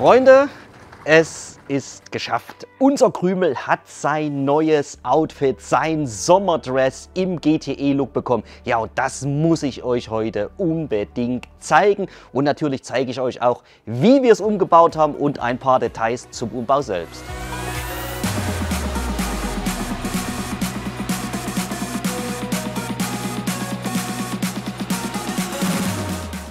Freunde, es ist geschafft. Unser Krümel hat sein neues Outfit, sein Sommerdress im GTE-Look bekommen. Ja, und das muss ich euch heute unbedingt zeigen. Und natürlich zeige ich euch auch, wie wir es umgebaut haben und ein paar Details zum Umbau selbst.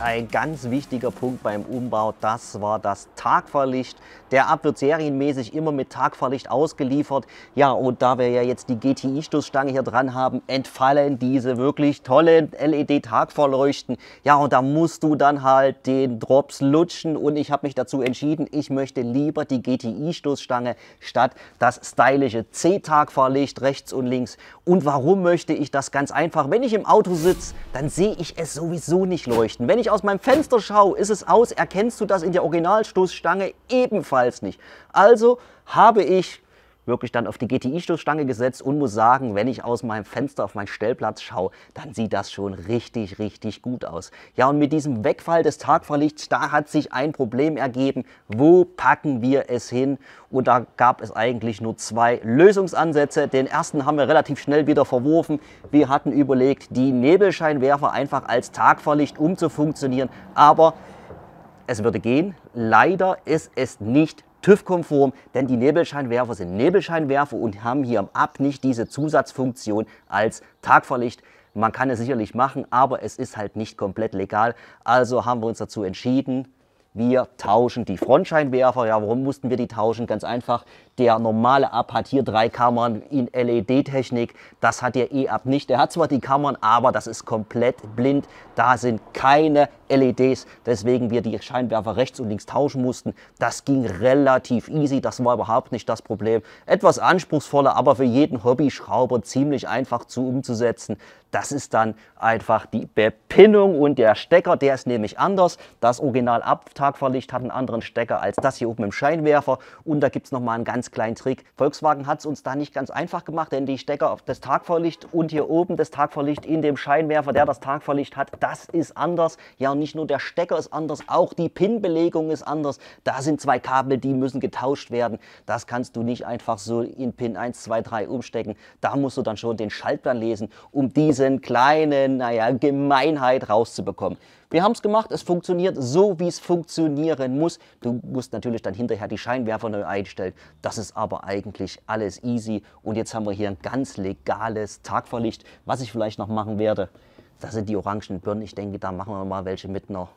Ein ganz wichtiger Punkt beim Umbau, das war das Tagfahrlicht. Der Up wird serienmäßig immer mit Tagfahrlicht ausgeliefert. Ja, und da wir ja jetzt die GTI-Stoßstange hier dran haben, entfallen diese wirklich tollen LED-Tagfahrleuchten. Ja, und da musst du dann halt den Drops lutschen und ich habe mich dazu entschieden, ich möchte lieber die GTI-Stoßstange statt das stylische C-Tagfahrlicht rechts und links. Und warum möchte ich das? Ganz einfach, wenn ich im Auto sitze, dann sehe ich es sowieso nicht leuchten. Wenn ich aus meinem Fenster schaue, ist es aus, erkennst du das in der Originalstoßstange ebenfalls nicht. Also habe ich wirklich dann auf die GTI-Stoßstange gesetzt und muss sagen, wenn ich aus meinem Fenster auf meinen Stellplatz schaue, dann sieht das schon richtig, richtig gut aus. Ja, und mit diesem Wegfall des Tagfahrlichts, da hat sich ein Problem ergeben. Wo packen wir es hin? Und da gab es eigentlich nur zwei Lösungsansätze. Den ersten haben wir relativ schnell wieder verworfen. Wir hatten überlegt, die Nebelscheinwerfer einfach als Tagfahrlicht umzufunktionieren, aber es würde gehen. Leider ist es nicht TÜV-konform, denn die Nebelscheinwerfer sind Nebelscheinwerfer und haben hier am Up nicht diese Zusatzfunktion als Tagfahrlicht. Man kann es sicherlich machen, aber es ist halt nicht komplett legal. Also haben wir uns dazu entschieden, wir tauschen die Frontscheinwerfer. Ja, warum mussten wir die tauschen? Ganz einfach, der normale Up hat hier 3 Kammern in LED-Technik. Das hat der E-Up nicht. Der hat zwar die Kammern, aber das ist komplett blind. Da sind keine LEDs, deswegen wir die Scheinwerfer rechts und links tauschen mussten. Das ging relativ easy, das war überhaupt nicht das Problem. Etwas anspruchsvoller, aber für jeden Hobbyschrauber ziemlich einfach umzusetzen. Das ist dann einfach die Bepinnung und der Stecker, der ist nämlich anders. Das Original-Tagfahrlicht hat einen anderen Stecker als das hier oben im Scheinwerfer. Und da gibt es nochmal einen ganz kleinen Trick. Volkswagen hat es uns da nicht ganz einfach gemacht, denn die Stecker auf das Tagfahrlicht und hier oben das Tagfahrlicht in dem Scheinwerfer, der das Tagfahrlicht hat, das ist anders. Ja, und nicht nur der Stecker ist anders, auch die Pin-Belegung ist anders. Da sind 2 Kabel, die müssen getauscht werden. Das kannst du nicht einfach so in Pin 1, 2, 3 umstecken. Da musst du dann schon den Schaltplan lesen, um diesen kleinen, naja, Gemeinheit rauszubekommen. Wir haben es gemacht, es funktioniert so, wie es funktionieren muss. Du musst natürlich dann hinterher die Scheinwerfer neu einstellen. Das ist aber eigentlich alles easy. Und jetzt haben wir hier ein ganz legales Tagfahrlicht. Was ich vielleicht noch machen werde, das sind die orangen Birnen. Ich denke, da machen wir mal welche mit einer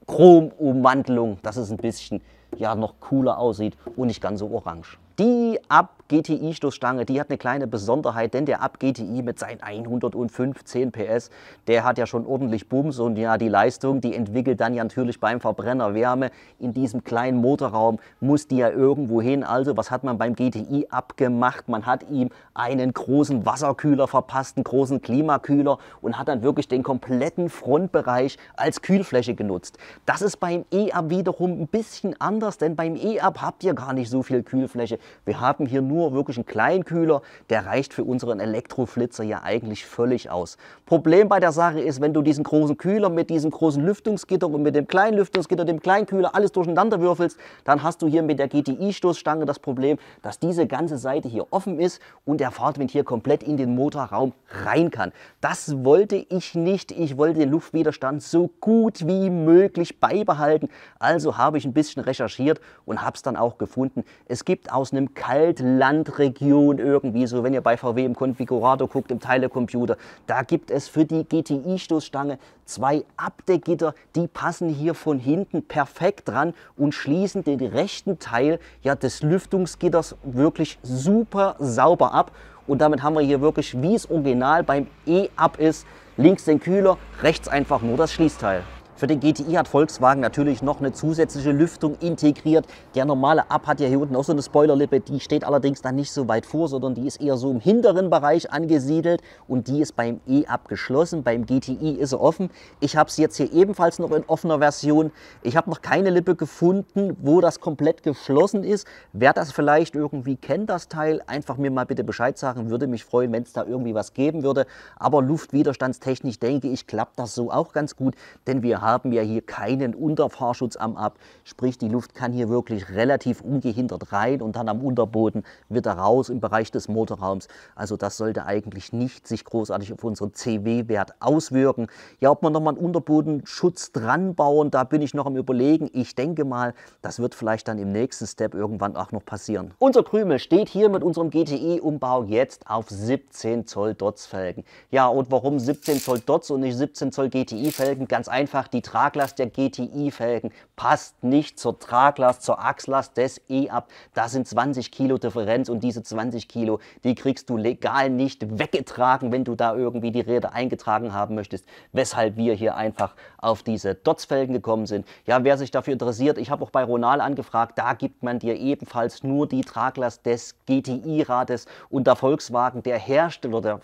Chromummantelung, dass es ein bisschen ja, noch cooler aussieht und nicht ganz so orange. Die Up GTI-Stoßstange, die hat eine kleine Besonderheit, denn der Up GTI mit seinen 115 PS, der hat ja schon ordentlich Bums und ja, die Leistung, die entwickelt dann ja natürlich beim Verbrenner Wärme. In diesem kleinen Motorraum muss die ja irgendwo hin. Also was hat man beim GTI Up gemacht? Man hat ihm einen großen Wasserkühler verpasst, einen großen Klimakühler und hat dann wirklich den kompletten Frontbereich als Kühlfläche genutzt. Das ist beim E-Up wiederum ein bisschen anders, denn beim E-Up habt ihr gar nicht so viel Kühlfläche. Wir haben hier nur wirklich einen kleinen Kühler, der reicht für unseren Elektroflitzer ja eigentlich völlig aus. Problem bei der Sache ist, wenn du diesen großen Kühler mit diesem großen Lüftungsgitter und mit dem kleinen Lüftungsgitter, dem kleinen Kühler alles durcheinander würfelst, dann hast du hier mit der GTI-Stoßstange das Problem, dass diese ganze Seite hier offen ist und der Fahrtwind hier komplett in den Motorraum rein kann. Das wollte ich nicht. Ich wollte den Luftwiderstand so gut wie möglich beibehalten. Also habe ich ein bisschen recherchiert und habe es dann auch gefunden. Es gibt aus einem Kaltlandregion irgendwie so, wenn ihr bei VW im Konfigurator guckt, im Teilecomputer, da gibt es für die GTI-Stoßstange 2 Abdeckgitter, die passen hier von hinten perfekt dran und schließen den rechten Teil ja, des Lüftungsgitters wirklich super sauber ab. Und damit haben wir hier wirklich, wie es original beim E-Up ist, links den Kühler, rechts einfach nur das Schließteil. Für den GTI hat Volkswagen natürlich noch eine zusätzliche Lüftung integriert. Der normale Up hat ja hier unten auch so eine Spoilerlippe, die steht allerdings dann nicht so weit vor, sondern die ist eher so im hinteren Bereich angesiedelt und die ist beim E-Up geschlossen, beim GTI ist sie offen. Ich habe es jetzt hier ebenfalls noch in offener Version. Ich habe noch keine Lippe gefunden, wo das komplett geschlossen ist. Wer das vielleicht irgendwie kennt, das Teil, einfach mir mal bitte Bescheid sagen, würde mich freuen, wenn es da irgendwie was geben würde. Aber luftwiderstandstechnisch denke ich, klappt das so auch ganz gut, denn wir haben haben wir hier keinen Unterfahrschutz am Ab, sprich die Luft kann hier wirklich relativ ungehindert rein und dann am Unterboden wieder raus im Bereich des Motorraums. Also das sollte eigentlich nicht sich großartig auf unseren CW-Wert auswirken. Ja, ob wir nochmal einen Unterbodenschutz dran bauen, da bin ich noch am Überlegen. Ich denke mal, das wird vielleicht dann im nächsten Step irgendwann auch noch passieren. Unser Krümel steht hier mit unserem GTI-Umbau jetzt auf 17 Zoll Dots-Felgen. Ja, und warum 17 Zoll Dots und nicht 17 Zoll GTI-Felgen? Ganz einfach, die Traglast der GTI-Felgen passt nicht zur Traglast, zur Achslast des E-Up. Da sind 20 Kilo Differenz und diese 20 Kilo, die kriegst du legal nicht weggetragen, wenn du da irgendwie die Räder eingetragen haben möchtest, weshalb wir hier einfach auf diese Dots-Felgen gekommen sind. Ja, wer sich dafür interessiert, ich habe auch bei Ronal angefragt, da gibt man dir ebenfalls nur die Traglast des GTI-Rades und der Volkswagen, der Hersteller, der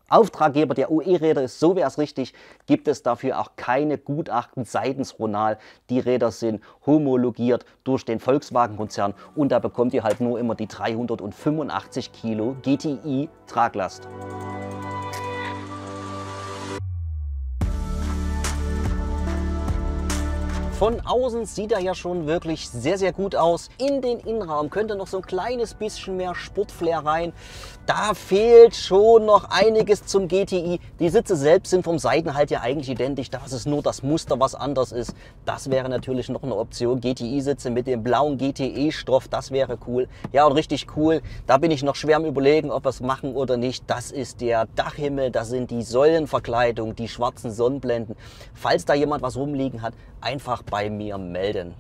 Auftraggeber der UE-Räder ist, so wäre es richtig, gibt es dafür auch keine Gutachten seitens Ronal. Die Räder sind homologiert durch den Volkswagen-Konzern und da bekommt ihr halt nur immer die 385 Kilo GTI-Traglast. Von außen sieht er ja schon wirklich sehr, sehr gut aus. In den Innenraum könnte noch so ein kleines bisschen mehr Sportflair rein. Da fehlt schon noch einiges zum GTI. Die Sitze selbst sind vom Seitenhalt ja eigentlich identisch. Das ist nur das Muster, was anders ist. Das wäre natürlich noch eine Option. GTI-Sitze mit dem blauen GTE-Stoff, das wäre cool. Ja, und richtig cool, da bin ich noch schwer am Überlegen, ob wir es machen oder nicht. Das ist der Dachhimmel, das sind die Säulenverkleidung, die schwarzen Sonnenblenden. Falls da jemand was rumliegen hat, einfach bei mir melden.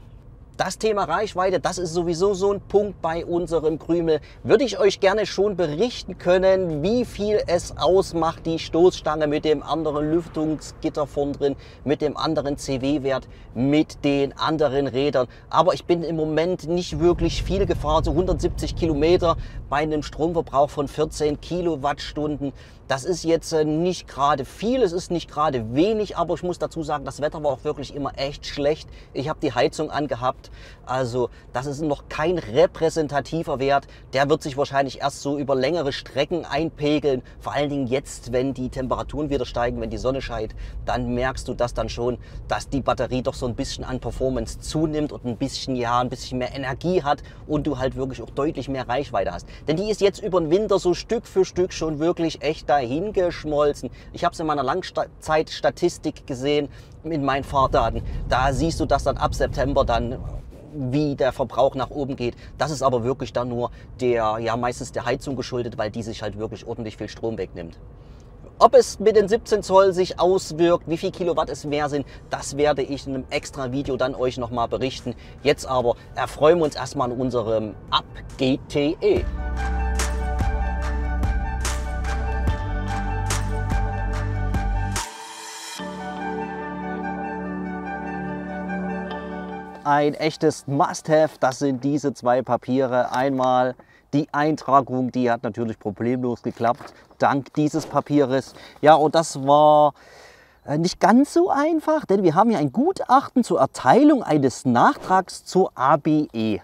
Das Thema Reichweite, das ist sowieso so ein Punkt bei unserem Krümel. Würde ich euch gerne schon berichten können, wie viel es ausmacht, die Stoßstange mit dem anderen Lüftungsgitter vorn drin, mit dem anderen CW-Wert, mit den anderen Rädern. Aber ich bin im Moment nicht wirklich viel gefahren, so 170 Kilometer bei einem Stromverbrauch von 14 Kilowattstunden. Das ist jetzt nicht gerade viel, es ist nicht gerade wenig, aber ich muss dazu sagen, das Wetter war auch wirklich immer echt schlecht. Ich habe die Heizung angehabt, also das ist noch kein repräsentativer Wert. Der wird sich wahrscheinlich erst so über längere Strecken einpegeln. Vor allen Dingen jetzt, wenn die Temperaturen wieder steigen, wenn die Sonne scheint, dann merkst du das dann schon, dass die Batterie doch so ein bisschen an Performance zunimmt und ein bisschen mehr Energie hat und du halt wirklich auch deutlich mehr Reichweite hast. Denn die ist jetzt über den Winter so Stück für Stück schon wirklich echt dahingeschmolzen. Ich habe es in meiner Langzeitstatistik gesehen, in meinen Fahrdaten. Da siehst du, dass dann ab September dann wie der Verbrauch nach oben geht. Das ist aber wirklich dann nur meistens der Heizung geschuldet, weil die sich halt wirklich ordentlich viel Strom wegnimmt. Ob es mit den 17 Zoll sich auswirkt, wie viel Kilowatt es mehr sind, das werde ich in einem extra Video dann euch nochmal berichten. Jetzt aber erfreuen wir uns erstmal an unserem Up GTE. Ein echtes Must-Have, das sind diese zwei Papiere. Einmal die Eintragung, die hat natürlich problemlos geklappt, dank dieses Papieres. Ja, und das war nicht ganz so einfach, denn wir haben hier ein Gutachten zur Erteilung eines Nachtrags zur ABE.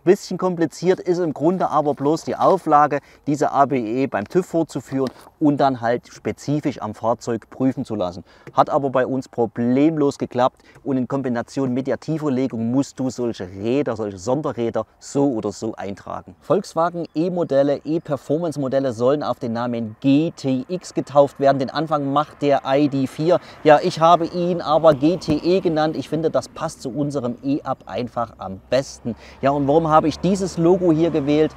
Bisschen kompliziert ist im Grunde aber bloß die Auflage, diese ABE beim TÜV vorzuführen und dann halt spezifisch am Fahrzeug prüfen zu lassen. Hat aber bei uns problemlos geklappt und in Kombination mit der Tieferlegung musst du solche Räder, solche Sonderräder so oder so eintragen. Volkswagen E-Modelle, E-Performance-Modelle sollen auf den Namen GTX getauft werden. Den Anfang macht der ID.4. Ja, ich habe ihn aber GTE genannt. Ich finde, das passt zu unserem E-Up einfach am besten. Ja, und warum habe ich dieses Logo hier gewählt?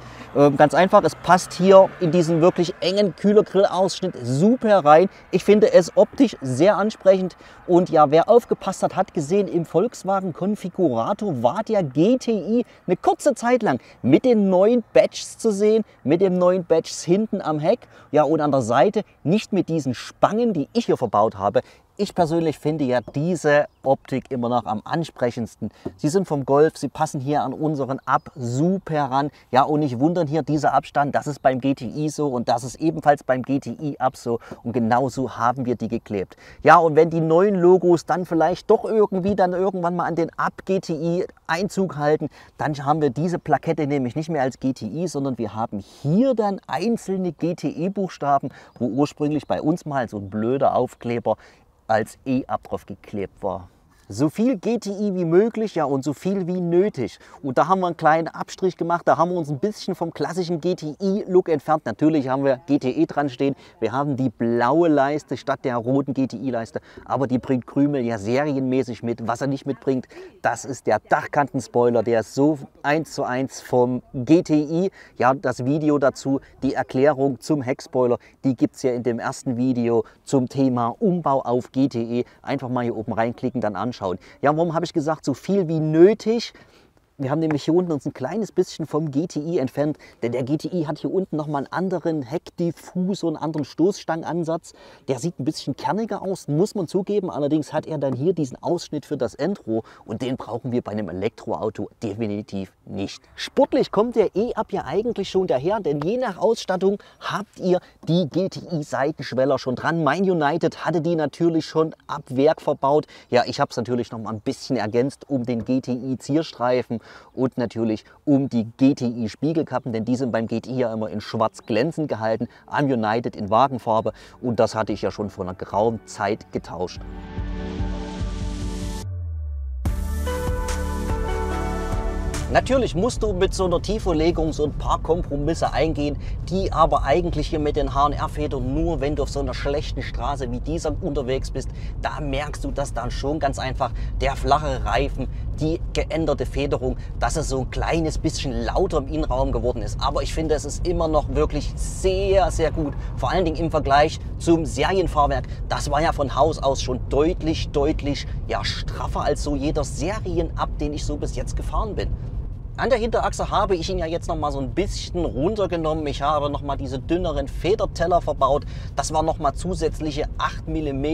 Ganz einfach, es passt hier in diesen wirklich engen Kühlergrill-Ausschnitt super rein. Ich finde es optisch sehr ansprechend und ja, wer aufgepasst hat, hat gesehen, im Volkswagen-Konfigurator war der GTI eine kurze Zeit lang mit den neuen Badges zu sehen, mit dem neuen Badges hinten am Heck, ja, und an der Seite nicht mit diesen Spangen, die ich hier verbaut habe. Ich persönlich finde ja diese Optik immer noch am ansprechendsten. Sie sind vom Golf, sie passen hier an unseren Up super ran. Ja, und nicht wundern hier, dieser Abstand, das ist beim GTI so und das ist ebenfalls beim GTI Up so. Und genauso haben wir die geklebt. Ja, und wenn die neuen Logos dann vielleicht doch irgendwie dann irgendwann mal an den Up GTI Einzug halten, dann haben wir diese Plakette nämlich nicht mehr als GTI, sondern wir haben hier dann einzelne GTE-Buchstaben, wo ursprünglich bei uns mal so ein blöder Aufkleber als E-Up drauf geklebt war. So viel GTI wie möglich, ja, und so viel wie nötig. Und da haben wir einen kleinen Abstrich gemacht, da haben wir uns ein bisschen vom klassischen GTI-Look entfernt. Natürlich haben wir GTE dran stehen, wir haben die blaue Leiste statt der roten GTI-Leiste, aber die bringt Krümel ja serienmäßig mit. Was er nicht mitbringt, das ist der Dachkantenspoiler, der ist so 1:1 vom GTI. Ja, das Video dazu, die Erklärung zum Heckspoiler, die gibt es ja in dem ersten Video zum Thema Umbau auf GTE. Einfach mal hier oben reinklicken, dann anschauen. Ja, warum habe ich gesagt, so viel wie nötig? Wir haben nämlich hier unten uns ein kleines bisschen vom GTI entfernt, denn der GTI hat hier unten nochmal einen anderen Heckdiffusor, einen anderen Stoßstangenansatz. Der sieht ein bisschen kerniger aus, muss man zugeben. Allerdings hat er dann hier diesen Ausschnitt für das Endrohr und den brauchen wir bei einem Elektroauto definitiv nicht. Sportlich kommt der E-Up ja eigentlich schon daher, denn je nach Ausstattung habt ihr die GTI-Seitenschweller schon dran. Mein United hatte die natürlich schon ab Werk verbaut. Ja, ich habe es natürlich noch mal ein bisschen ergänzt um den GTI-Zierstreifen und natürlich um die GTI-Spiegelkappen, denn die sind beim GTI ja immer in schwarz glänzend gehalten, am United in Wagenfarbe und das hatte ich ja schon vor einer geraumen Zeit getauscht. Natürlich musst du mit so einer Tiefverlegung so ein paar Kompromisse eingehen, die aber eigentlich hier mit den HNR-Federn nur, wenn du auf so einer schlechten Straße wie dieser unterwegs bist, da merkst du das dann schon ganz einfach. Der flache Reifen, die geänderte Federung, dass es so ein kleines bisschen lauter im Innenraum geworden ist. Aber ich finde, es ist immer noch wirklich sehr, sehr gut. Vor allen Dingen im Vergleich zum Serienfahrwerk. Das war ja von Haus aus schon deutlich ja, straffer als so jeder Serien-Up, den ich so bis jetzt gefahren bin. An der Hinterachse habe ich ihn ja jetzt noch mal so ein bisschen runtergenommen. Ich habe noch mal diese dünneren Federteller verbaut. Das waren noch mal zusätzliche 8 mm,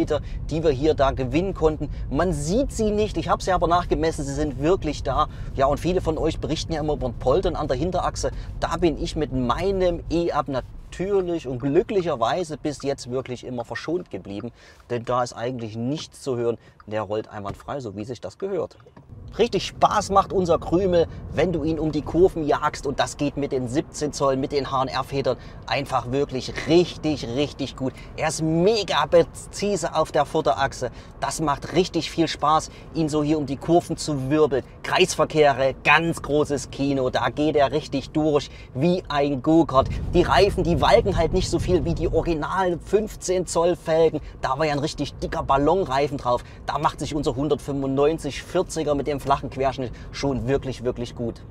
die wir hier da gewinnen konnten. Man sieht sie nicht, ich habe sie aber nachgemessen, sie sind wirklich da. Ja, und viele von euch berichten ja immer über Poltern an der Hinterachse. Da bin ich mit meinem E-Up natürlich und glücklicherweise bis jetzt wirklich immer verschont geblieben. Denn da ist eigentlich nichts zu hören. Der rollt einwandfrei, so wie sich das gehört. Richtig Spaß macht unser Krümel, wenn du ihn um die Kurven jagst und das geht mit den 17 Zoll, mit den HNR-Federn einfach wirklich richtig gut. Er ist mega präzise auf der Vorderachse. Das macht richtig viel Spaß, ihn so hier um die Kurven zu wirbeln. Kreisverkehre, ganz großes Kino, da geht er richtig durch wie ein Go-Kart. Die Reifen, die walken halt nicht so viel wie die originalen 15 Zoll Felgen. Da war ja ein richtig dicker Ballonreifen drauf. Da macht sich unser 195 40er mit dem flachen Querschnitt schon wirklich gut.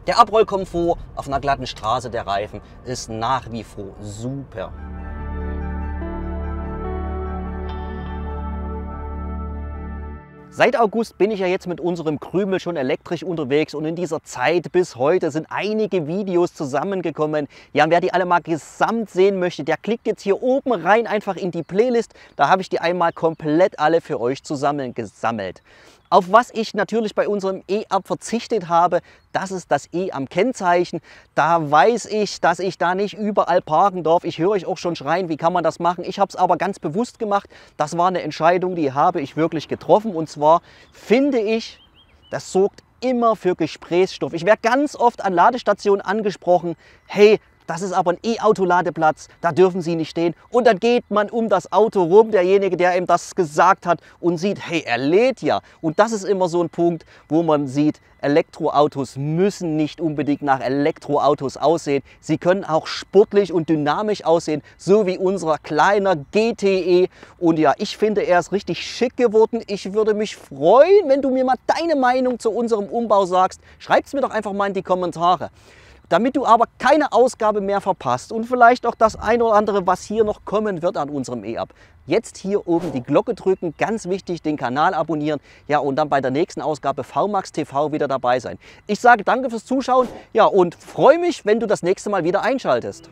Der Abrollkomfort auf einer glatten Straße der Reifen ist nach wie vor super. Seit August bin ich ja jetzt mit unserem Krümel schon elektrisch unterwegs und in dieser Zeit bis heute sind einige Videos zusammengekommen. Ja, und wer die alle mal gesamt sehen möchte, der klickt jetzt hier oben rein einfach in die Playlist. Da habe ich die einmal komplett alle für euch zusammengesammelt. Auf was ich natürlich bei unserem E-Up verzichtet habe, das ist das E am Kennzeichen. Da weiß ich, dass ich da nicht überall parken darf. Ich höre euch auch schon schreien, wie kann man das machen? Ich habe es aber ganz bewusst gemacht. Das war eine Entscheidung, die habe ich wirklich getroffen. Und zwar finde ich, das sorgt immer für Gesprächsstoff. Ich werde ganz oft an Ladestationen angesprochen, hey, das ist aber ein E-Auto-Ladeplatz, da dürfen Sie nicht stehen. Und dann geht man um das Auto rum, derjenige, der ihm das gesagt hat und sieht, hey, er lädt ja. Und das ist immer so ein Punkt, wo man sieht, Elektroautos müssen nicht unbedingt nach Elektroautos aussehen. Sie können auch sportlich und dynamisch aussehen, so wie unser kleiner GTE. Und ja, ich finde, er ist richtig schick geworden. Ich würde mich freuen, wenn du mir mal deine Meinung zu unserem Umbau sagst. Schreib es mir doch einfach mal in die Kommentare. Damit du aber keine Ausgabe mehr verpasst und vielleicht auch das ein oder andere, was hier noch kommen wird an unserem E-Up. Jetzt hier oben die Glocke drücken, ganz wichtig, den Kanal abonnieren, ja, und dann bei der nächsten Ausgabe VMAX TV wieder dabei sein. Ich sage danke fürs Zuschauen, ja, und freue mich, wenn du das nächste Mal wieder einschaltest.